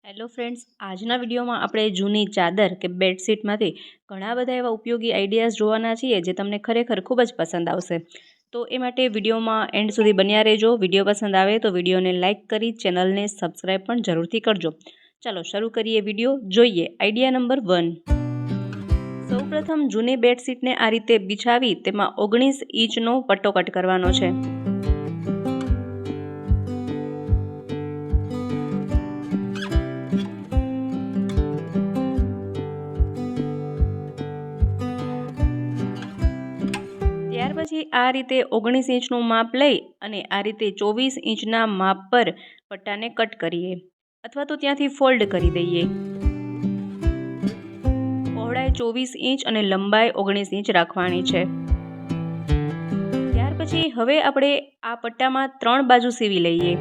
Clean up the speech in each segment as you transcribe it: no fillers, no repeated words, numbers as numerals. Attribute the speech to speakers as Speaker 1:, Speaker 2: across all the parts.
Speaker 1: Hello friends, આજના વિડીયોમાં આપણે જૂની ચાદર કે બેડશીટમાંથી ઘણા બધા એવા ઉપયોગી આઈડિયાઝ જોવાના છીએ જે તમને ખરેખર ખૂબ જ પસંદ આવશે. તો એ માટે વિડીયોમાં એન્ડ સુધી બન્યા રહેજો. વિડીયો પસંદ આવે તો વિડીયોને લાઇક કરી ચેનલને સબસ્ક્રાઈબ પણ જરૂરથી કરજો. ચાલો શરૂ કરીએ વિડીયો. જોઈએ આઈડિયા નંબર 1. સૌપ્રથમ જૂની બેડશીટને આ રીતે બિછાવી તેમાં 19 ઇંચનો પટ્ટો કટ કરવાનો છે. ત્યાર પછી આ રીતે 19 ઇંચનું માપ લઈ અને આ રીતે 24 ઇંચના માપ પર પટ્ટાને કટ કરીએ અથવા તો ત્યાંથી ફોલ્ડ કરી દઈએ. પહોળાઈ 24 ઇંચ અને લંબાઈ 19 ઇંચ રાખવાની છે. ત્યાર પછી હવે આપણે આ પટ્ટામાં 3 બાજુ સીવી લઈએ.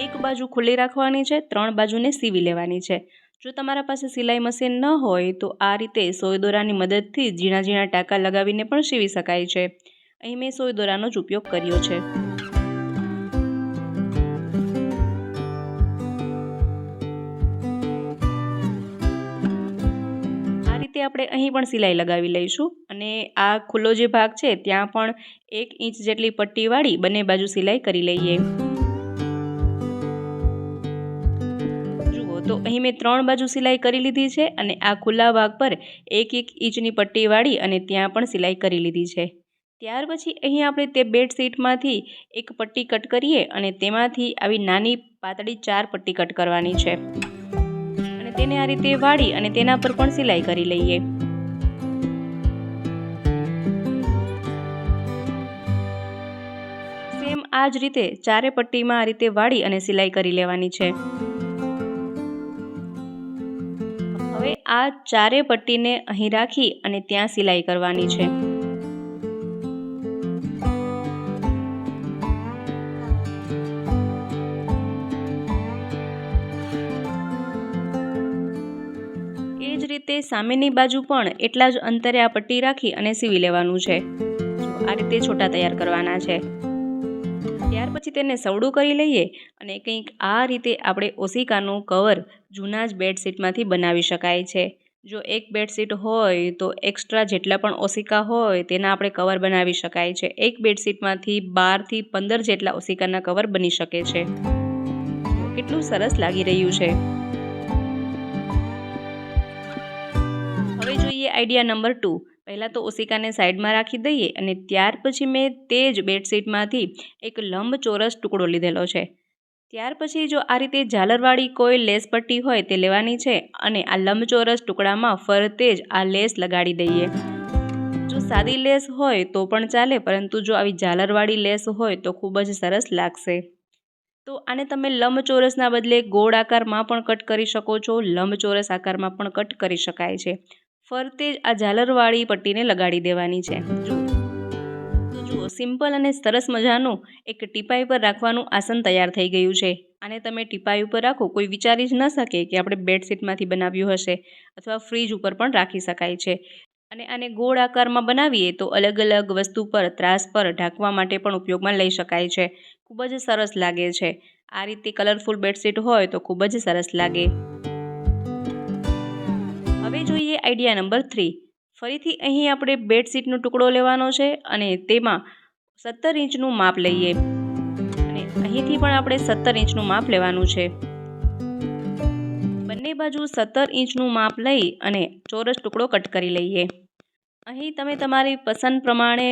Speaker 1: એક બાજુ ખુલ્લી રાખવાની છે, 3 બાજુને સીવી લેવાની છે. જો તમારા પાસે સિલાઈ મશીન ન હોય તો આ રીતે સોય દોરાની મદદથી ઝીણા ઝીણા ટાંકા લગાવીને પણ સીવી શકાય છે. અહીં મેં સોય દોરાનો જ ઉપયોગ કર્યો છે. આ રીતે આપણે અહીં પણ સિલાઈ લગાવી લઈશું અને આ ખુલ્લો જે ભાગ છે ત્યાં પણ 1 ઇંચ જેટલી પટ્ટી વાળી બંને બાજુ સિલાઈ કરી લઈએ. તો અહીં મેં 3 બાજુ સિલાઈ કરી લીધી છે અને આ ખુલ્લા ભાગ પર 1 ઇંચની પટ્ટી વાળી અને ત્યાં પણ સિલાઈ કરી લીધી છે. ત્યાર પછી અહીં આપણે તે બેડશીટમાંથી એક પટ્ટી કટ કરીએ અને તેમાંથી આવી નાની પાતળી 4 પટ્ટી કટ કરવાની છે અને તેને આ રીતે વાળી અને તેના પર પણ સિલાઈ કરી લઈએ. સેમ આ જ રીતે 4 પટ્ટીમાં આ રીતે વાળી અને સિલાઈ કરી લેવાની છે. હવે આ 4 પટ્ટીને અહીં રાખી અને ત્યાં સિલાઈ કરવાની છે. એ જ રીતે સામેની બાજુ પણ એટલા જ અંતરે આ પટ્ટી રાખી અને સીવી લેવાનું છે. આ રીતે છોટા તૈયાર કરવાના છે. ત્યાર પછી તેને સવડું કરી લઈએ અને કંઈક આ રીતે આપણે ઓશિકાનું કવર જૂના જ બેડશીટમાંથી બનાવી શકાય છે. જો એક બેડશીટ હોય તો એક્સ્ટ્રા જેટલા પણ ઓશિકા હોય તેના આપણે કવર બનાવી શકાય છે. એક બેડશીટમાંથી 12 થી 15 જેટલા ઓશિકાના કવર બની શકે છે. કેટલું સરસ લાગી રહ્યું છે. હવે જોઈએ આઈડિયા નંબર 2. પહેલાં તો ઓશિકાને સાઈડમાં રાખી દઈએ અને ત્યાર પછી મેં તે જ બેડશીટમાંથી એક લંબચોરસ ટુકડો લીધેલો છે. ત્યાર પછી જો આ રીતે ઝાલરવાળી કોઈ લેસ પટ્ટી હોય તે લેવાની છે અને આ લંબચોરસ ટુકડામાં ફરતે જ આ લેસ લગાડી દઈએ. જો સાદી લેસ હોય તો પણ ચાલે, પરંતુ જો આવી ઝાલરવાળી લેસ હોય તો ખૂબ જ સરસ લાગશે. તો આને તમે લંબચોરસના બદલે ગોળ આકારમાં પણ કટ કરી શકો છો, લંબચોરસ આકારમાં પણ કટ કરી શકાય છે. ફરતે જ આ ઝાલરવાળી પટ્ટીને લગાડી દેવાની છે. જુઓ સિમ્પલ અને સરસ મજાનું એક ટીપાઈ પર રાખવાનું આસન તૈયાર થઈ ગયું છે. આને તમે ટીપાઈ ઉપર રાખો, કોઈ વિચારી જ ન શકે કે આપણે બેડશીટમાંથી બનાવ્યું હશે, અથવા ફ્રીજ ઉપર પણ રાખી શકાય છે. અને આને ગોળ આકારમાં બનાવીએ તો અલગ અલગ વસ્તુ પર, ત્રાસ પર ઢાંકવા માટે પણ ઉપયોગમાં લઈ શકાય છે. ખૂબ જ સરસ લાગે છે. આ રીતે કલરફુલ બેડશીટ હોય તો ખૂબ જ સરસ લાગે. હવે જોઈએ આઈડિયા નંબર 3. ફરીથી અહીં આપણે બેડશીટનો ટુકડો લેવાનો છે અને તેમાં 17 ઇંચનું માપ લઈએ અને અહીંથી પણ આપણે 17 ઇંચનું માપ લેવાનું છે. બંને બાજુ 17 ઇંચનું માપ લઈ અને ચોરસ ટુકડો કટ કરી લઈએ. અહીં તમે તમારી પસંદ પ્રમાણે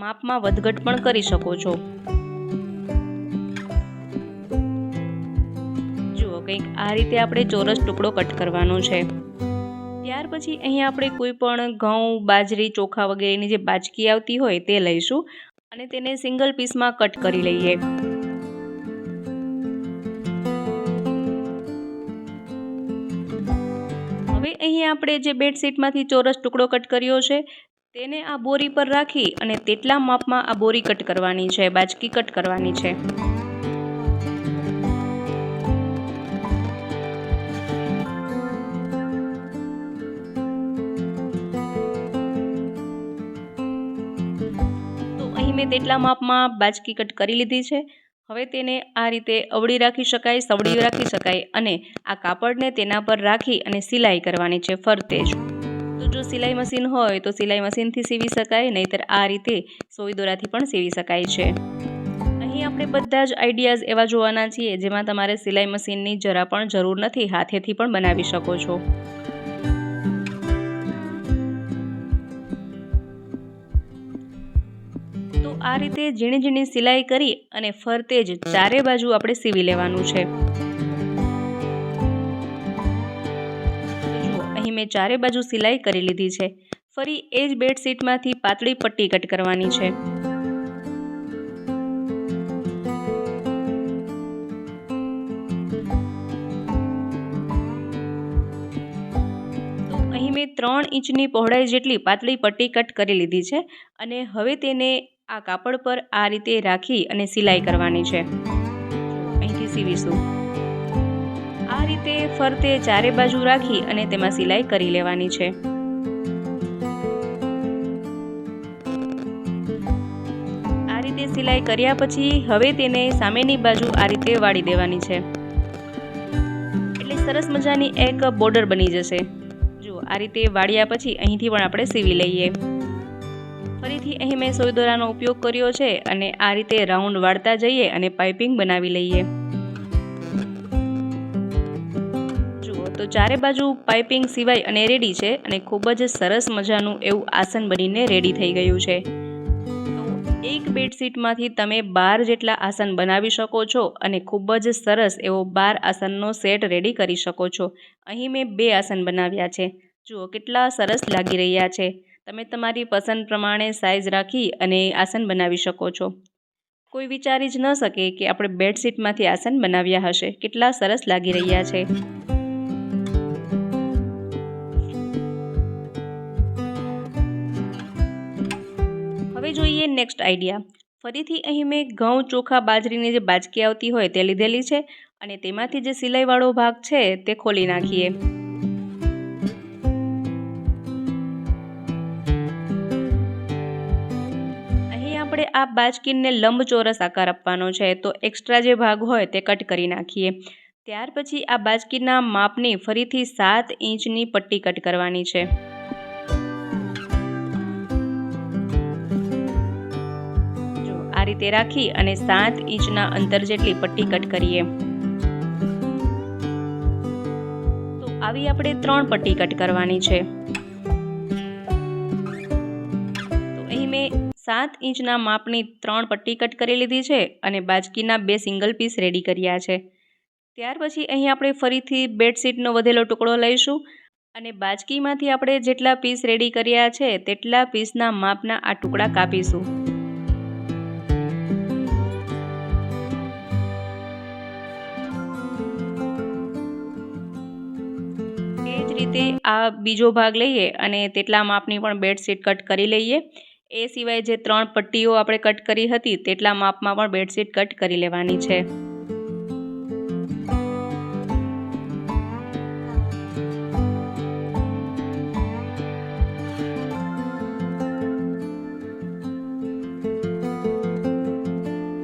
Speaker 1: માપમાં વધઘટ પણ કરી શકો છો. જુઓ કંઈક આ રીતે આપણે ચોરસ ટુકડો કટ કરવાનો છે. ત્યાર પછી અહીં આપણે કોઈ પણ ઘઉં, બાજરી, ચોખા વગેરેની જે બાચકી આવતી હોય તે લઈશું અને તેને સિંગલ પીસમાં કટ કરી લઈએ. હવે અહીં આપણે જે બેડશીટમાંથી ચોરસ ટુકડો કટ કર્યો છે તેને આ બોરી પર રાખી અને તેટલા માપમાં આ બોરી કટ કરવાની છે, બાચકી કટ કરવાની છે. મેં તેટલા માપમાં બાચકી કટ કરી લીધી છે. હવે તેને આ રીતે અવળી રાખી શકાય, સવળી રાખી શકાય અને આ કાપડને તેના પર રાખી અને સિલાઈ કરવાની છે ફરતે જ. તો જો સિલાઈ મશીન હોય તો સિલાઈ મશીનથી સીવી શકાય, નહીંતર આ રીતે સોય દોરાથી પણ સીવી શકાય છે. અહીં આપણે બધા જ આઈડિયાઝ એવા જોવાના છીએ જેમાં તમારે સિલાઈ મશીનની જરા પણ જરૂર નથી, હાથેથી પણ બનાવી શકો છો. તો આ રીતે ઝીણી ઝીણી સિલાઈ કરી અને ફરતે જ ચારે બાજુ આપણે સીવી લેવાનું છે. જુઓ, અહીં મેં ચારે બાજુ સિલાઈ કરી લીધી છે. ફરી એ જ બેડશીટમાંથી પાતળી પટ્ટી કટ કરવાની છે. તો અહીં મેં 3 ઇંચની પહોળાઈ જેટલી પાતળી પટ્ટી કટ કરી લીધી છે અને હવે તેને આ કાપડ પર આ રીતે રાખી અને સિલાઈ કરવાની છે. અહીંથી સીવીશું. આ રીતે ફરતે ચારે બાજુ રાખી અને તેમાં સિલાઈ કરી લેવાની છે. આ રીતે સિલાઈ કર્યા પછી હવે તેને સામેની બાજુ આ રીતે વાળી દેવાની છે. એટલે સરસ મજાની એક બોર્ડર બની જશે. જુઓ, આ રીતે વાળ્યા પછી અહીંથી પણ આપણે સીવી લઈએ. ફરીથી અહીં મેં સોય દોરાનો ઉપયોગ કર્યો છે અને આ રીતે રાઉન્ડ વાળતા જઈએ અને પાઇપિંગ બનાવી લઈએ. જુઓ, તો ચારે બાજુ પાઇપિંગ સિવાય અને રેડી છે અને ખૂબ જ સરસ મજાનું એવું આસન બનીને રેડી થઈ ગયું છે. તો એક બેડશીટમાંથી તમે 12 જેટલા આસન બનાવી શકો છો અને ખૂબ જ સરસ એવો 12 આસનનો સેટ રેડી કરી શકો છો. અહીં મેં 2 આસન બનાવ્યા છે. જુઓ કેટલા સરસ લાગી રહ્યા છે. તમે તમારી પસંદ પ્રમાણે સાઇઝ રાખી અને આસન બનાવી શકો છો. કોઈ વિચારી જ ન શકે કે આપણે બેડશીટમાંથી આસન બનાવ્યા હશે. કેટલા સરસ લાગી રહ્યા છે. હવે જોઈએ નેક્સ્ટ આઈડિયા. ફરીથી અહીં મેં ઘઉં, ચોખા, બાજરીની જે બાજકી આવતી હોય તે લીધેલી છે અને તેમાંથી જે સિલાઈવાળો ભાગ છે તે ખોલી નાખીએ. આપણે આ બાજકીને લંબચોરસ આકાર આપવાનો છે, તો એક્સ્ટ્રા જે ભાગ હોય તે કટ કરી નાખીએ. ત્યાર પછી આ બાજકીના માપની ફરીથી 7 ઇંચની પટ્ટી કટ કરવાની છે. જો આ રીતે રાખી અને 7 ઇંચના અંતર જેટલી પટ્ટી કટ કરીએ. તો આવી આપણે 3 પટ્ટી કટ કરવાની છે. તો અહીં મેં 7 ઇંચના માપની 3 પટ્ટી કટ કરી લીધી છે અને બાજકીના 2 સિંગલ પીસ રેડી કર્યા છે. ત્યાર પછી અહીં આપણે ફરીથી બેડશીટનો વધેલો ટુકડો લઈશું અને બાજકીમાંથી આપણે જેટલા પીસ રેડી કર્યા છે તેટલા પીસના માપના આ ટુકડા કાપીશું. એ જ રીતે આ બીજો ભાગ લઈએ અને તેટલા માપની પણ બેડશીટ કટ કરી લઈએ. એ સિવાય જે 3 પટ્ટીઓ આપણે કટ કરી હતી તેટલા માપમાં પણ બેડશીટ કટ કરી લેવાની છે.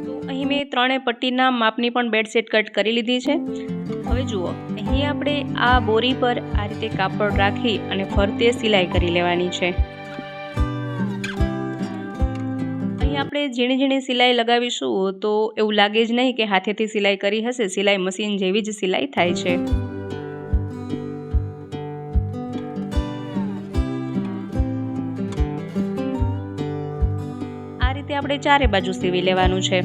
Speaker 1: તો અહીં મેં 3 પટ્ટીના માપની પણ બેડશીટ કટ કરી લીધી છે. હવે જુઓ, અહીં આપણે આ બોરી પર આ રીતે કાપડ રાખી અને ફરતે સિલાઈ કરી લેવાની છે. આપણે ઝીણી ઝીણી સિલાઈ લગાવીશું તો એવું લાગે જ નહીં કે હાથેથી સિલાઈ કરી હશે. સિલાઈ મશીન જેવી જ સિલાઈ થાય છે. આ રીતે આપણે ચારે બાજુ સીવી લેવાનું છે.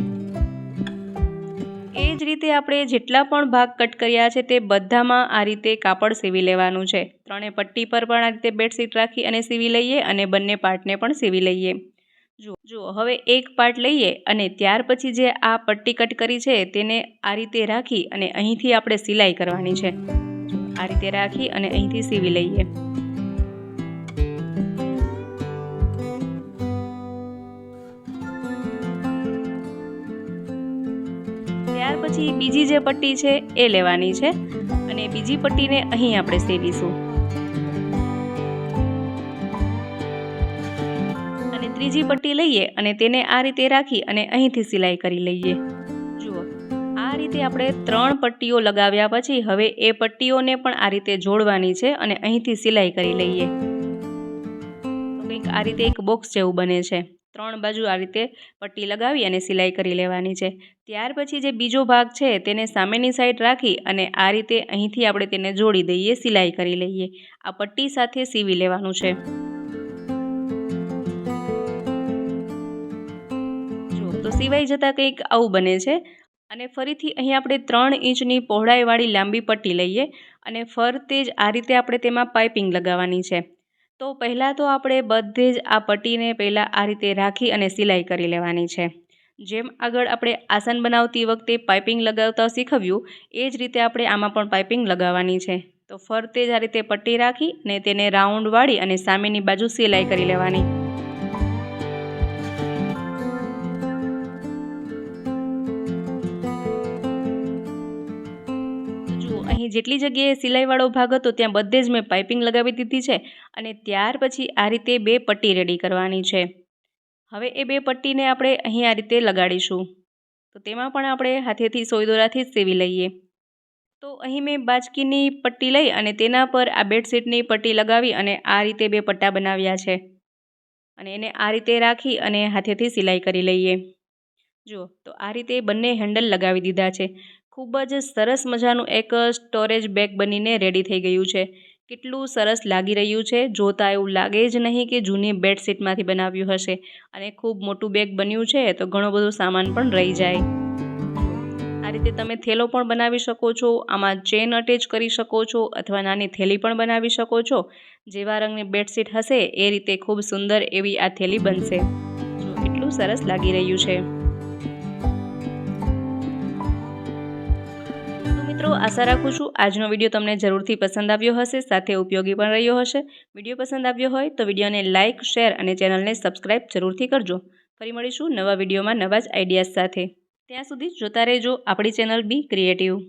Speaker 1: એ જ રીતે આપણે જેટલા પણ ભાગ કટ કર્યા છે તે બધામાં આ રીતે કાપડ સીવી લેવાનું છે. 3 પટ્ટી પર પણ આ રીતે બેડશીટ રાખી અને સીવી લઈએ અને બંને પાર્ટને પણ સીવી લઈએ. જુઓ, હવે એક પાર્ટ લઈએ અને ત્યાર પછી જે આ પટ્ટી કટ કરી છે તેને આ રીતે રાખી અને અહીંથી આપણે સિલાઈ કરવાની છે. આ રીતે રાખી અને અહીંથી સીવી લઈએ. ત્યાર પછી બીજી જે પટ્ટી છે એ લેવાની છે અને બીજી પટ્ટીને અહીં આપણે સીવીશું. ત્રીજી પટ્ટી લઈએ અને તેને આ રીતે રાખી અને અહીંથી સિલાઈ કરી લઈએ. જુઓ, રીતે આપણે 3 પટ્ટીઓ લગાવ્યા પછી હવે એ પટ્ટીઓને પણ આ રીતે જોડવાની છે અને અહીંથી સિલાઈ કરી લઈએ. તો કંઈક આ રીતે એક બોક્સ જેવું બને છે. 3 બાજુ આ રીતે પટ્ટી લગાવી અને સિલાઈ કરી લેવાની છે. ત્યાર પછી જે બીજો ભાગ છે તેને સામેની સાઈડ રાખી અને આ રીતે અહીંથી આપણે તેને જોડી દઈએ, સિલાઈ કરી લઈએ. આ પટ્ટી સાથે સીવી લેવાનું છે. જો તો સિવાઈ જતાં કંઈક આવું બને છે. અને ફરીથી અહીં આપણે 3 ઇંચની પહોળાઈવાળી લાંબી પટ્ટી લઈએ અને ફરતે જ આ રીતે આપણે તેમાં પાઇપિંગ લગાવવાની છે. તો પહેલાં તો આપણે બધે જ આ પટ્ટીને પહેલાં આ રીતે રાખી અને સિલાઈ કરી લેવાની છે. જેમ આગળ આપણે આસન બનાવતી વખતે પાઇપિંગ લગાવતા શીખવ્યું એ જ રીતે આપણે આમાં પણ પાઇપિંગ લગાવવાની છે. તો ફરતે જ આ રીતે પટ્ટી રાખી અને તેને રાઉન્ડ વાળી અને સામેની બાજુ સિલાઈ કરી લેવાની. અહીં જેટલી જગ્યાએ સિલાઈવાળો ભાગ હતો ત્યાં બધે જ મેં પાઇપિંગ લગાવી દીધી છે અને ત્યાર પછી આ રીતે 2 પટ્ટી રેડી કરવાની છે. હવે એ 2 પટ્ટીને આપણે અહીં આ રીતે લગાડીશું. તો તેમાં પણ આપણે હાથેથી સોય દોરાથી જ સીવી લઈએ. તો અહીં મેં બાજકીની પટ્ટી લઈ અને તેના પર આ બેડશીટની પટ્ટી લગાવી અને આ રીતે 2 પટ્ટા બનાવ્યા છે અને એને આ રીતે રાખી અને હાથેથી સિલાઈ કરી લઈએ. જુઓ તો આ રીતે બંને હેન્ડલ લગાવી દીધા છે. ખૂબ જ સરસ મજાનું એક સ્ટોરેજ બેગ બનીને રેડી થઈ ગયું છે. કેટલું સરસ લાગી રહ્યું છે. જોતાં એવું લાગે જ નહીં કે જૂની બેડશીટમાંથી બનાવ્યું હશે. અને ખૂબ મોટું બેગ બન્યું છે તો ઘણો બધો સામાન પણ રહી જાય. આ રીતે તમે થેલો પણ બનાવી શકો છો, આમાં ચેન અટેચ કરી શકો છો અથવા નાની થેલી પણ બનાવી શકો છો. જેવા રંગની બેડશીટ હશે એ રીતે ખૂબ સુંદર એવી આ થેલી બનશે. જો કેટલું સરસ લાગી રહ્યું છે. મિત્રો આશા રાખું છું આજનો વિડીયો તમને જરૂરથી પસંદ આવ્યો હશે, સાથે ઉપયોગી પણ રહ્યો હશે. વિડીયો પસંદ આવ્યો હોય તો વિડીયોને લાઇક, શેર અને ચેનલને સબસ્ક્રાઈબ જરૂરથી કરજો. ફરી મળીશું નવા વિડીયોમાં નવા જ આઈડિયાઝ સાથે. ત્યાં સુધી જોતા રહેજો આપણી ચેનલ બી ક્રિએટિવ.